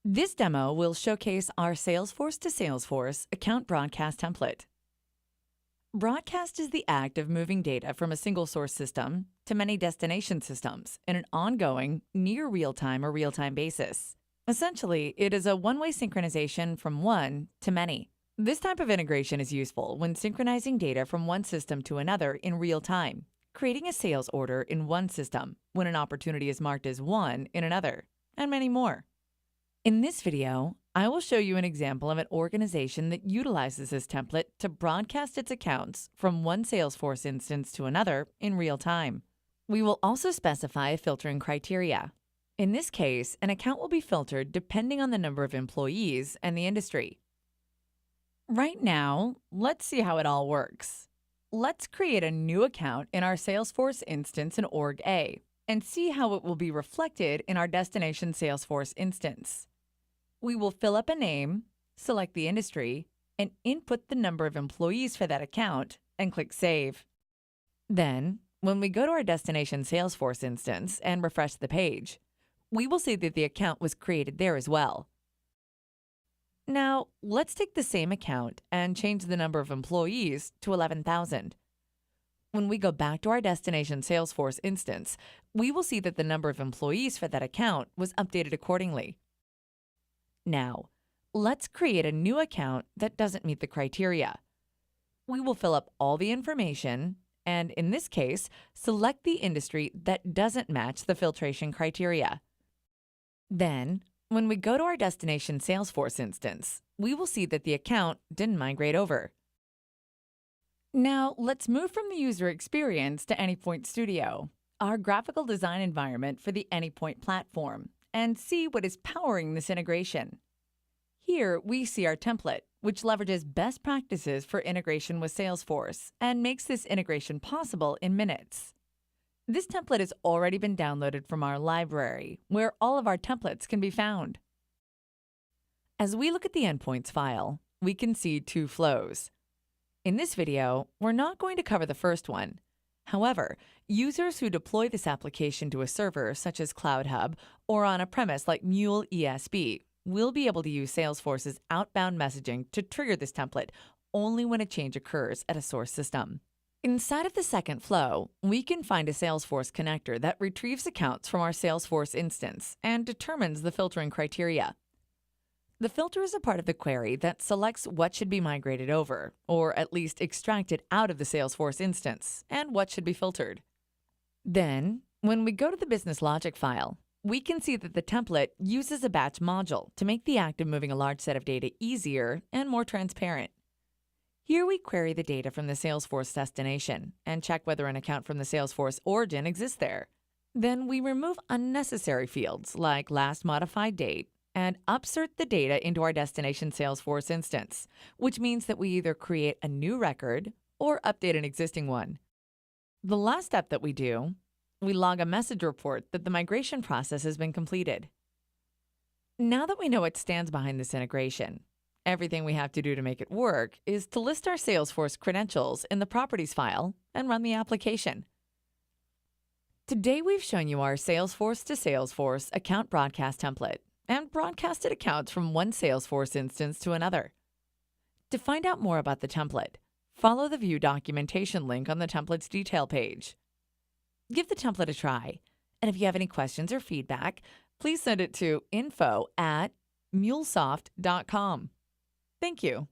This demo will showcase our Salesforce to Salesforce account broadcast template. Broadcast is the act of moving data from a single source system to many destination systems in an ongoing, near real-time or real-time basis. Essentially, it is a one-way synchronization from one to many. This type of integration is useful when synchronizing data from one system to another in real time, creating a sales order in one system when an opportunity is marked as one in another, and many more. In this video, I will show you an example of an organization that utilizes this template to broadcast its accounts from one Salesforce instance to another in real time. We will also specify a filtering criteria. In this case, an account will be filtered depending on the number of employees and the industry. Right now, let's see how it all works. Let's create a new account in our Salesforce instance in Org A and see how it will be reflected in our destination Salesforce instance. We will fill up a name, select the industry, and input the number of employees for that account and click Save. Then, when we go to our destination Salesforce instance and refresh the page, we will see that the account was created there as well. Now, let's take the same account and change the number of employees to 11,000. When we go back to our destination Salesforce instance, we will see that the number of employees for that account was updated accordingly. Now, let's create a new account that doesn't meet the criteria. We will fill up all the information and, in this case, select the industry that doesn't match the filtration criteria. Then, when we go to our destination Salesforce instance, we will see that the account didn't migrate over. Now, let's move from the user experience to Anypoint Studio, our graphical design environment for the Anypoint platform, and see what is powering this integration. Here, we see our template, which leverages best practices for integration with Salesforce and makes this integration possible in minutes. This template has already been downloaded from our library, where all of our templates can be found. As we look at the endpoints file, we can see two flows. In this video, we're not going to cover the first one. However, users who deploy this application to a server such as Cloud Hub or on a premise like Mule ESB will be able to use Salesforce's outbound messaging to trigger this template only when a change occurs at a source system. Inside of the second flow, we can find a Salesforce connector that retrieves accounts from our Salesforce instance and determines the filtering criteria. The filter is a part of the query that selects what should be migrated over, or at least extracted out of the Salesforce instance, and what should be filtered. Then, when we go to the business logic file, we can see that the template uses a batch module to make the act of moving a large set of data easier and more transparent. Here we query the data from the Salesforce destination and check whether an account from the Salesforce origin exists there. Then we remove unnecessary fields like last modified date and upsert the data into our destination Salesforce instance, which means that we either create a new record or update an existing one. The last step that we do, we log a message report that the migration process has been completed. Now that we know what stands behind this integration, everything we have to do to make it work is to list our Salesforce credentials in the properties file and run the application. Today, we've shown you our Salesforce to Salesforce account broadcast template and broadcasted accounts from one Salesforce instance to another. To find out more about the template, follow the View Documentation link on the template's detail page. Give the template a try, and if you have any questions or feedback, please send it to info@mulesoft.com. Thank you.